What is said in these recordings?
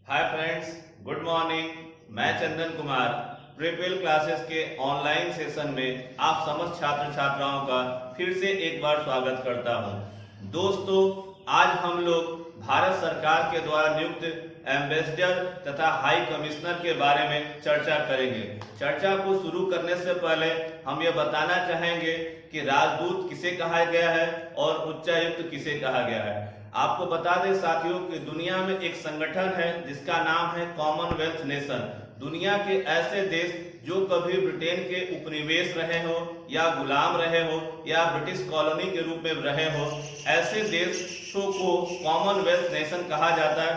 Hi friends, good morning. मैं Chandan Kumar प्रीपेल classes के online session में आप समस्त छात्र छात्राओं का फिर से एक बार स्वागत करता हूं। दोस्तों, आज हम लोग भारत सरकार के द्वारा नियुक्त एम्बेसडर तथा हाई कमिश्नर के बारे में चर्चा करेंगे। चर्चा को शुरू करने से पहले हम यह बताना चाहेंगे कि राजदूत किसे कहा गया है और उच्चायुक्त किसे कहा गया है। आपको बता दें साथियों कि दुनिया में एक संगठन है जिसका नाम है कॉमनवेल्थ नेशन। दुनिया के ऐसे देश जो कभी ब्रिटेन के उपनिवेश रहे हो या गुलाम रहे हो या ब्रिटिश कॉलोनी के रूप में रहे हो, ऐसे देशों को कॉमनवेल्थ नेशन कहा जाता है।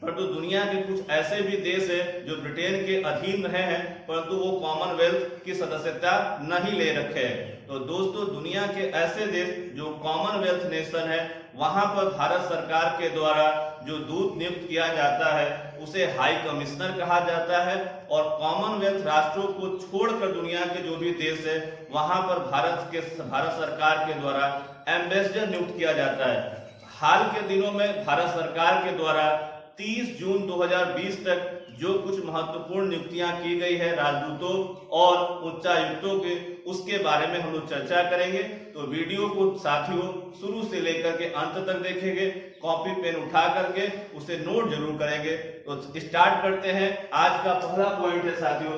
परंतु दुनिया के कुछ ऐसे भी देश है जो ब्रिटेन के अधीन रहे हैं परंतु वो कॉमनवेल्थ की सदस्यता नहीं ले रखे हैं। तो दोस्तों, दुनिया के ऐसे देश जो कॉमनवेल्थ नेशन है वहां पर भारत सरकार के द्वारा जो दूत नियुक्त किया जाता है उसे हाई कमिश्नर कहा जाता है। और कॉमनवेल्थ राष्ट्रों को छोड़कर दुनिया के जो भी देश है वहां पर भारत सरकार के द्वारा एम्बेसडर नियुक्त किया जाता है। हाल के दिनों में भारत सरकार के द्वारा 30 जून 2020 तक जो कुछ महत्वपूर्ण नियुक्तियां की गई है राजदूतों और उच्चायुक्तों के, उसके बारे में हम लोग चर्चा करेंगे। तो वीडियो को साथियों शुरू से लेकर के अंत तक देखेंगे, कॉपी पेन उठा करके उसे नोट जरूर करेंगे। तो स्टार्ट करते हैं। आज का पहला पॉइंट है साथियों,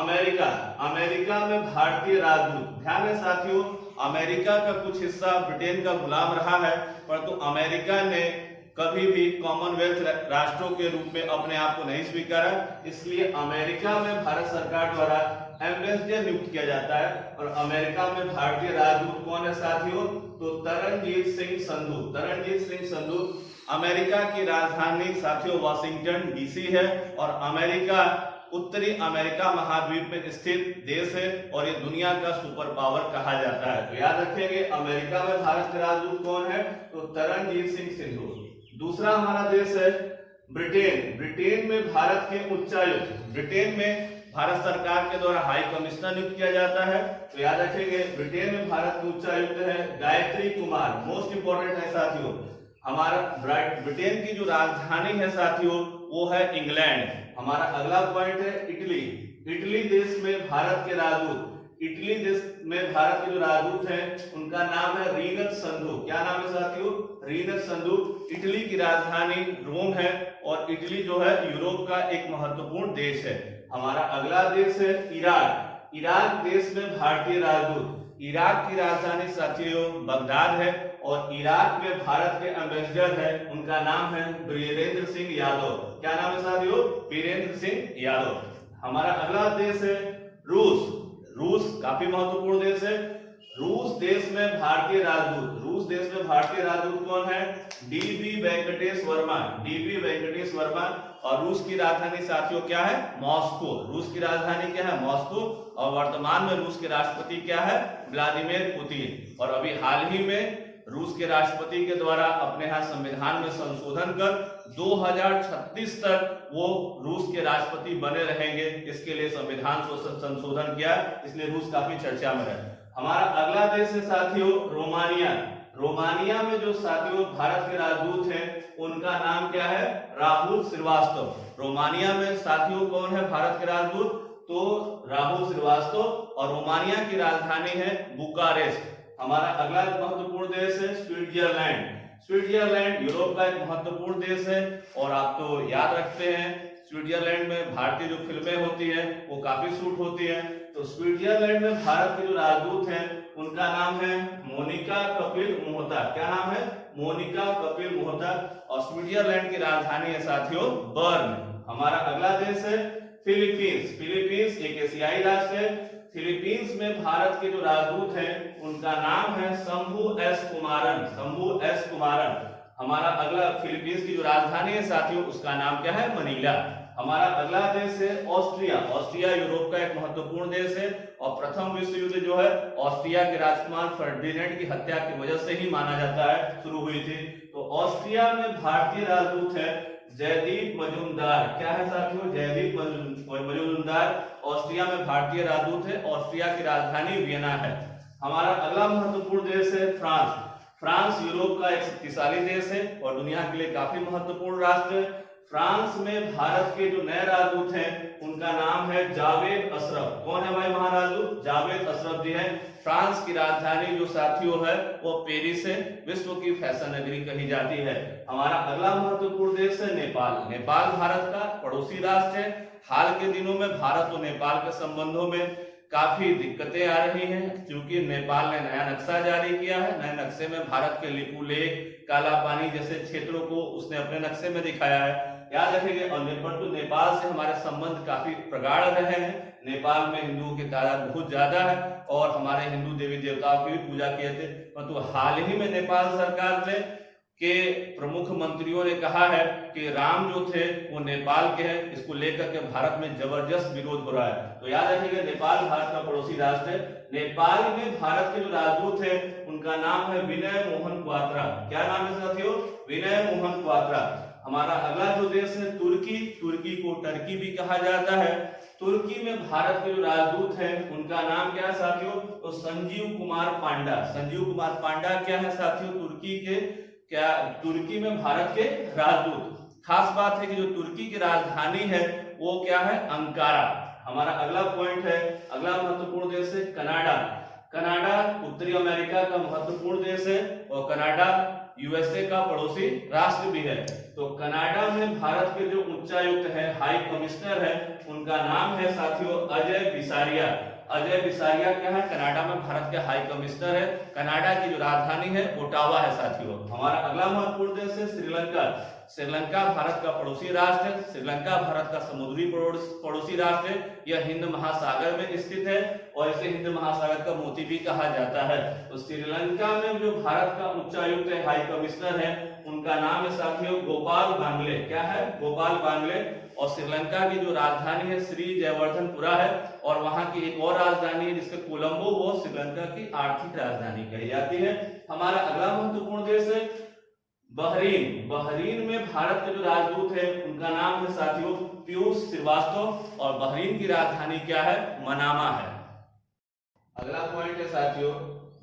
अमेरिका में भारतीय राजदूत। ध्यान है साथियों, अमेरिका का कुछ हिस्सा ब्रिटेन का गुलाम रहा है परंतु अमेरिका ने कभी भी कॉमनवेल्थ राष्ट्रों के रूप में अपने आप को नहीं स्वीकारा, इसलिए अमेरिका में भारत सरकार द्वारा एम्बेसडर नियुक्त किया जाता है। और अमेरिका में भारतीय राजदूत कौन है साथियों? तो तरनजीत सिंह संधू। अमेरिका की राजधानी साथियों वाशिंगटन डीसी है और अमेरिका उत्तरी अमेरिका महाद्वीप में स्थित देश है और ये दुनिया का सुपर पावर कहा जाता है। तो याद रखेंगे, अमेरिका में भारत के राजदूत कौन है? तो तरनजीत सिंह संधू। दूसरा हमारा देश है ब्रिटेन में भारत के उच्चायुक्त। ब्रिटेन में भारत सरकार के द्वारा हाई कमिश्नर नियुक्त किया जाता है। तो याद रखेंगे, ब्रिटेन में भारत के उच्चायुक्त है गायत्री कुमार। मोस्ट इंपोर्टेंट है साथियों, हमारा ब्रिटेन की जो राजधानी है साथियों वो है इंग्लैंड। हमारा अगला पॉइंट है इटली देश में भारत के राजदूत। इटली देश में भारत के जो राजदूत हैं उनका नाम है रीनत संधू। क्या नाम है साथियों? रीनत संधू। इटली की राजधानी रोम है और इटली जो है यूरोप का एक महत्वपूर्ण देश है। हमारा अगला देश है इराक देश में भारतीय राजदूत। इराक की राजधानी साथियों बगदाद है और इराक में भारत के एम्बेसडर है, उनका नाम है वीरेंद्र सिंह यादव। क्या नाम है साथियों? वीरेंद्र सिंह यादव। हमारा अगला देश है रूस काफी महत्वपूर्ण देश है। रूस देश में भारतीय राजदूत कौन है? डीबी वेंकटेश वर्मा। और रूस की राजधानी साथियों क्या है? मॉस्को। रूस की राजधानी क्या है? मॉस्को। और वर्तमान में रूस के राष्ट्रपति क्या है? Vladimir Putin. और अभी हाल ही में रूस के राष्ट्रपति के द्वारा अपने यहाँ संविधान में संशोधन कर 2036 तक वो रूस के राष्ट्रपति बने रहेंगे, इसके लिए संविधान संशोधन किया, इसलिए रूस काफी चर्चा में है। हमारा अगला देश है साथियों रोमानिया में जो साथियों भारत के राजदूत हैं उनका नाम क्या है? राहुल श्रीवास्तव। रोमानिया में साथियों कौन है भारत के राजदूत? तो राहुल श्रीवास्तव। और रोमानिया की राजधानी है बुकारेस्ट। हमारा अगला महत्वपूर्ण देश है स्विट्जरलैंड यूरोप का एक महत्वपूर्ण देश है और आप तो याद रखते हैं स्विट्जरलैंड में भारतीय जो फिल्में होती हैं वो काफी शूट होती हैं। तो स्विट्जरलैंड में भारत के जो राजदूत हैं उनका नाम है मोनिका कपिल मोहता। क्या नाम है? मोनिका कपिल मोहता। और स्विट्जरलैंड की राजधानी है साथियों बर्न। हमारा अगला देश है फिलीपींस एक एशियाई राष्ट्र है। फिलीपींस में भारत के जो राजदूत हैं उनका नाम है शंभू एस कुमारन। हमारा अगला फिलीपींस की जो राजधानी है साथियों उसका नाम क्या है? मनीला। हमारा अगला देश है ऑस्ट्रिया यूरोप का एक महत्वपूर्ण देश है और प्रथम विश्व युद्ध जो है ऑस्ट्रिया के राजकुमार फर्डिनेंड की हत्या की वजह से ही माना जाता है शुरू हुई थी। तो ऑस्ट्रिया में भारतीय राजदूत है जयदीप मजूमदार। क्या है साथियों? जयदीप मजूमदार ऑस्ट्रिया में भारतीय राजदूत है। ऑस्ट्रिया की राजधानी वियना है। हमारा अगला महत्वपूर्ण देश है फ्रांस यूरोप का एक शक्तिशाली देश है और दुनिया के लिए काफी महत्वपूर्ण राष्ट्र है। फ्रांस में भारत के जो नए राजदूत हैं उनका नाम है जावेद अशरफ। कौन है भाई महाराजदूत? जावेद अशरफ जी हैं। फ्रांस की राजधानी जो साथियों है वो पेरिस है, विश्व की फैशन नगरी कही जाती है। हमारा अगला महत्वपूर्ण देश है नेपाल। नेपाल भारत का पड़ोसी राष्ट्र है। हाल के दिनों में भारत और नेपाल के संबंधों में काफी दिक्कतें आ रही हैं, क्योंकि नेपाल ने नया नक्शा जारी किया है। नए नक्शे में भारत के लिपू लेक, काला पानी जैसे क्षेत्रों को उसने अपने नक्शे में दिखाया है। याद रखेंगे, और नेपाल से हमारे संबंध काफी प्रगाढ़ रहे हैं। नेपाल में हिंदुओं की तादाद बहुत ज्यादा है और हमारे हिंदू देवी देवताओं की भी पूजा किए थे। परंतु हाल ही में नेपाल सरकार ने के प्रमुख मंत्रियों ने कहा है कि राम जो थे वो नेपाल के हैं। इसको लेकर के भारत में जबरदस्त विरोध हो रहा है। तो याद रखिएगा, नेपाल भारत का पड़ोसी राष्ट्र है। नेपाल में भारत के जो राजदूत हैं उनका नाम है विनय मोहन क्वात्रा। क्या नाम है साथियों? विनय मोहन क्वात्रा। हमारा अगला जो देश है तुर्की। तुर्की को टर्की भी कहा जाता है। तुर्की में भारत के जो राजदूत हैं उनका नाम क्या है साथियों? तो संजीव कुमार पांडा। संजीव कुमार पांडा क्या है साथियों? तुर्की में भारत के राजदूत। खास बात है कि जो तुर्की की राजधानी है वो क्या है? अंकारा। हमारा अगला पॉइंट है, अगला महत्वपूर्ण देश है कनाडा। कनाडा उत्तरी अमेरिका का महत्वपूर्ण देश है और कनाडा यूएसए का पड़ोसी राष्ट्र भी है। तो कनाडा में भारत के जो उच्चायुक्त है, हाई कमिश्नर है, उनका नाम है साथियों अजय बिसारिया। अजय बिसारिया क्या है? कनाडा में भारत के हाई कमिश्नर है। कनाडा की जो राजधानी है ओटावा है साथियों। हमारा अगला महत्वपूर्ण देश है श्रीलंका। श्रीलंका भारत का पड़ोसी राष्ट्र है। श्रीलंका भारत का समुद्री पड़ोसी राष्ट्र है। यह हिंद महासागर में स्थित है और इसे हिंद महासागर का मोती भी कहा जाता है। तो श्रीलंका में जो भारत का उच्चायुक्त है, हाई कमिश्नर है, उनका नाम है साथियों गोपाल बांगले। क्या है? गोपाल बांगले। और श्रीलंका की जो राजधानी है श्री जयवर्धनपुरा है और वहां की एक और राजधानी है जिसके कोलंबो, वो श्रीलंका की आर्थिक राजधानी कही जाती है। हमारा अगला महत्वपूर्ण देश है बहरीन। बहरीन में भारत के जो राजदूत है उनका नाम है साथियों पीयूष श्रीवास्तव और बहरीन की राजधानी क्या है? मनामा है। अगला पॉइंट है साथियों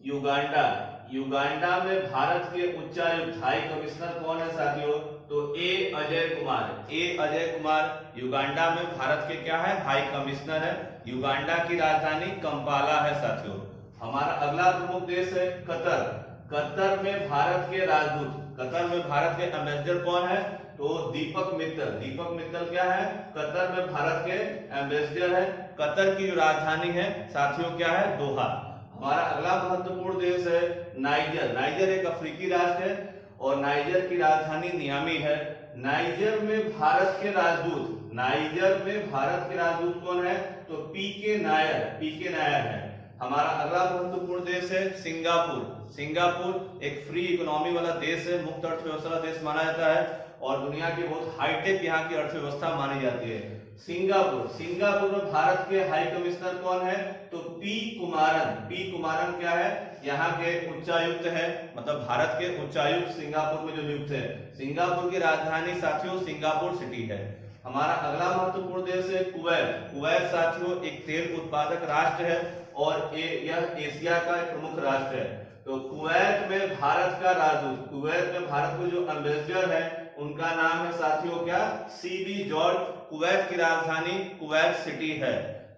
युगांडा। युगांडा में भारत के उच्चायुक्त हाई कमिश्नर कौन है साथियों? तो ए अजय कुमार। ए अजय कुमार युगांडा में भारत के क्या है? हाई कमिश्नर है। युगांडा की राजधानी कंपाला है साथियों। हमारा अगला प्रमुख देश है कतर। कतर में भारत के राजदूत, कतर में भारत के एम्बेसडर कौन है? तो दीपक मित्तल। दीपक मित्तल क्या है? कतर में भारत के एम्बेसडर है। कतर की जो राजधानी है साथियों क्या है? दोहा। हमारा अगला महत्वपूर्ण देश है नाइजर। नाइजर एक अफ्रीकी राष्ट्र है और नाइजर की राजधानी नियामी है। नाइजर में भारत के राजदूत, नाइजर में भारत के राजदूत कौन है? तो पीके नायर। पीके नायर है। हमारा अगला महत्वपूर्ण देश है सिंगापुर। सिंगापुर एक फ्री इकोनॉमी वाला देश है, मुक्त अर्थव्यवस्था वाला देश माना जाता है और दुनिया की बहुत हाईटेक यहाँ की अर्थव्यवस्था मानी जाती है। सिंगापुर। सिंगापुर में भारत के हाई कमिश्नर कौन है? तो पी कुमारन। पी कुमारन क्या है? यहाँ के उच्चायुक्त है, मतलब भारत के उच्चायुक्त सिंगापुर में जो नियुक्त है। सिंगापुर की राजधानी साथियों सिंगापुर सिटी है। हमारा अगला महत्वपूर्ण देश है कुवैत। कुवैत साथियों एक तेल उत्पादक राष्ट्र है और यह एशिया का एक प्रमुख राष्ट्र है। तो कुवैत में भारत का राजदूत, कुवैत में भारत के जो एम्बेसडर है उनका नाम है साथियों क्या? CB George. कुवैत की राजधानी कुवैत सिटी है।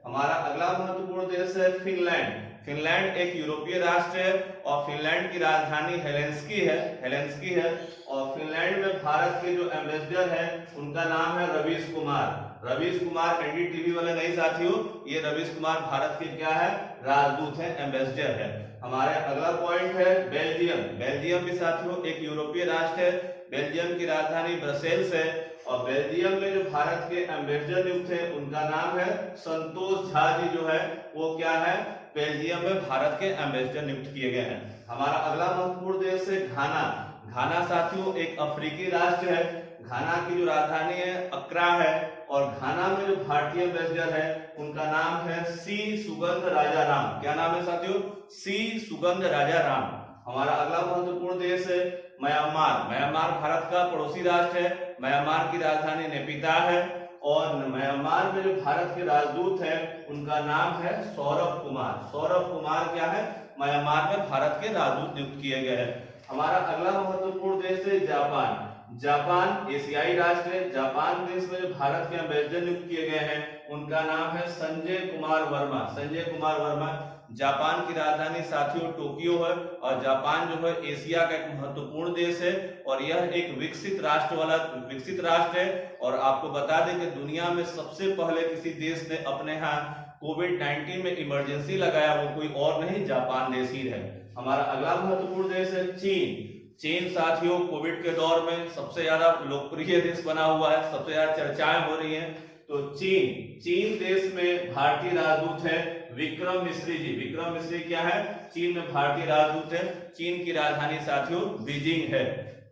हमारा अगला महत्वपूर्ण देश है फिनलैंड। फिनलैंड एक यूरोपीय राष्ट्र है और फिनलैंड की राजधानी हेलेंस्की है। हेलेंस्की है और फिनलैंड में भारत के जो एम्बेसडर है उनका नाम है रवीश कुमार। रवीश कुमार एनडीटीवी वाले नहीं साथियों, ये रवीश कुमार भारत के क्या है? राजदूत है, एम्बेसडर है। हमारे अगला पॉइंट है बेल्जियम। बेल्जियम भी साथियों एक यूरोपीय राष्ट्र है। बेल्जियम की राजधानी ब्रसेल्स है और बेल्जियम में जो भारत के एम्बेसडर नियुक्त है उनका नाम है संतोष झा जी, जो है वो क्या है? बेल्जियम में भारत के एम्बेसडर नियुक्त किए गए हैं। हमारा अगला महत्वपूर्ण देश है घाना। घाना साथियों एक अफ्रीकी राष्ट्र है। घाना की जो राजधानी है अक्रा है और घाना में जो भारतीय एम्बेसडर है उनका नाम है सी सुगंध राजा राम। क्या नाम है साथियों? सी सुगंध राजा राम। हमारा अगला महत्वपूर्ण देश है म्यांमार। म्यांमार भारत का पड़ोसी राष्ट्र है। म्यांमार की राजधानी नेपिता है और म्यांमार में जो भारत के राजदूत हैं उनका नाम है सौरभ कुमार। सौरभ कुमार क्या है? म्यांमार में भारत के राजदूत नियुक्त किए गए हैं। हमारा अगला महत्वपूर्ण देश है जापान। जापान एशियाई राष्ट्र है। जापान देश में जो भारत के एम्बेसडर नियुक्त किए गए हैं उनका नाम है संजय कुमार वर्मा। संजय कुमार वर्मा। जापान की राजधानी साथियों टोक्यो है और जापान जो है एशिया का एक महत्वपूर्ण देश है और यह एक विकसित राष्ट्र है। और आपको बता दें कि दुनिया में सबसे पहले किसी देश ने अपने यहाँ कोविड-19 में इमरजेंसी लगाया वो कोई और नहीं, जापान देश ही है। हमारा अगला महत्वपूर्ण देश है चीन। चीन साथियों कोविड के दौर में सबसे ज्यादा लोकप्रिय देश बना हुआ है, सबसे ज्यादा चर्चाएं हो रही हैं। तो चीन देश में भारतीय राजदूत है विक्रम मिश्री जी। विक्रम मिश्री क्या है? चीन में भारतीय राजदूत है। चीन की राजधानी साथियों बीजिंग है।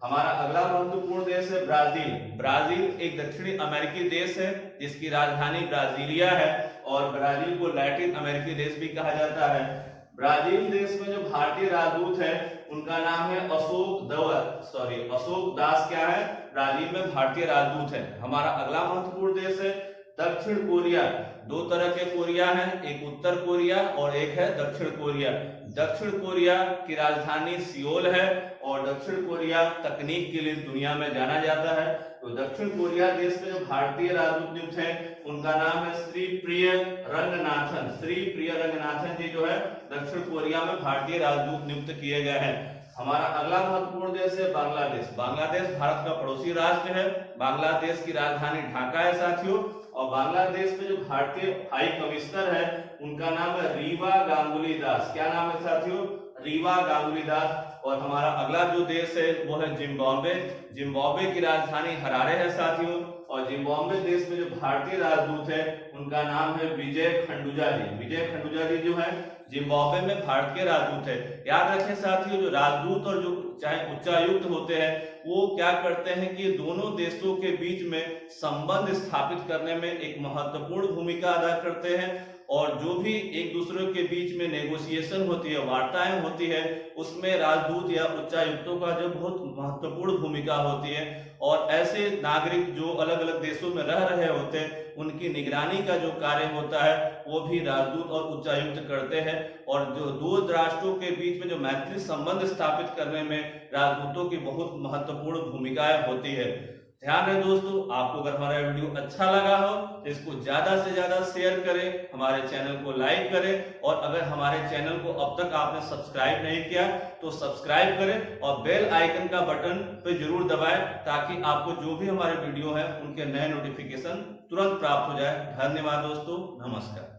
हमारा अगला महत्वपूर्ण देश है ब्राजील। ब्राजील एक दक्षिणी अमेरिकी देश है जिसकी राजधानी ब्राजीलिया है और ब्राजील को लैटिन अमेरिकी देश भी कहा जाता है। ब्राजील देश में जो भारतीय राजदूत है उनका नाम है अशोक दास क्या है? ब्राजील में भारतीय राजदूत है। हमारा अगला महत्वपूर्ण देश है दक्षिण कोरिया। दो तरह के कोरिया हैं, एक उत्तर कोरिया और एक है दक्षिण कोरिया। दक्षिण कोरिया की राजधानी सियोल है और दक्षिण कोरिया तकनीक के लिए दुनिया में जाना जाता है। तो दक्षिण कोरिया देश में जो भारतीय राजदूत नियुक्त है उनका नाम है श्री प्रिय रंगनाथन। श्री प्रिय रंगनाथन जी जो है दक्षिण कोरिया में भारतीय राजदूत नियुक्त किए गए हैं। हमारा अगला महत्वपूर्ण देश है बांग्लादेश। बांग्लादेश भारत का पड़ोसी राष्ट्र है। बांग्लादेश की राजधानी ढाका है साथियों और बांग्लादेश में जो भारतीय हाई कमिश्नर है उनका नाम है रीवा गांगुली दास। क्या नाम है साथियों? रीवा गांगुली दास। और हमारा अगला जो देश है वो है जिम्बाब्वे। जिम्बाब्वे की राजधानी हरारे है साथियों और जिम्बाब्वे देश में जो भारतीय राजदूत है उनका नाम है विजय खंडूजा जी। विजय खंडूजा जी जो है जिम्बाब्वे में भारत के राजदूत है। याद रखें साथियों जो राजदूत और जो चाहे उच्चायुक्त होते हैं वो क्या करते हैं कि दोनों देशों के बीच में संबंध स्थापित करने में एक महत्वपूर्ण भूमिका अदा करते हैं और जो भी एक दूसरे के बीच में नेगोशिएशन होती है, वार्ताएं होती है, उसमें राजदूत या उच्चायुक्तों का जो बहुत महत्वपूर्ण भूमिका होती है। और ऐसे नागरिक जो अलग अलग देशों में रह रहे होते हैं उनकी निगरानी का जो कार्य होता है वो भी राजदूत और उच्चायुक्त करते हैं। और जो दो राष्ट्रों के बीच में जो मैत्री संबंध स्थापित करने में राजदूतों की बहुत महत्वपूर्ण भूमिकाएं होती है। ध्यान रहे दोस्तों, आपको अगर हमारा वीडियो अच्छा लगा हो तो इसको ज्यादा से ज्यादा शेयर करें, हमारे चैनल को लाइक करें और अगर हमारे चैनल को अब तक आपने सब्सक्राइब नहीं किया तो सब्सक्राइब करें और बेल आइकन का बटन पे जरूर दबाएं ताकि आपको जो भी हमारे वीडियो है उनके नए नोटिफिकेशन तुरंत प्राप्त हो जाए। धन्यवाद दोस्तों, नमस्कार।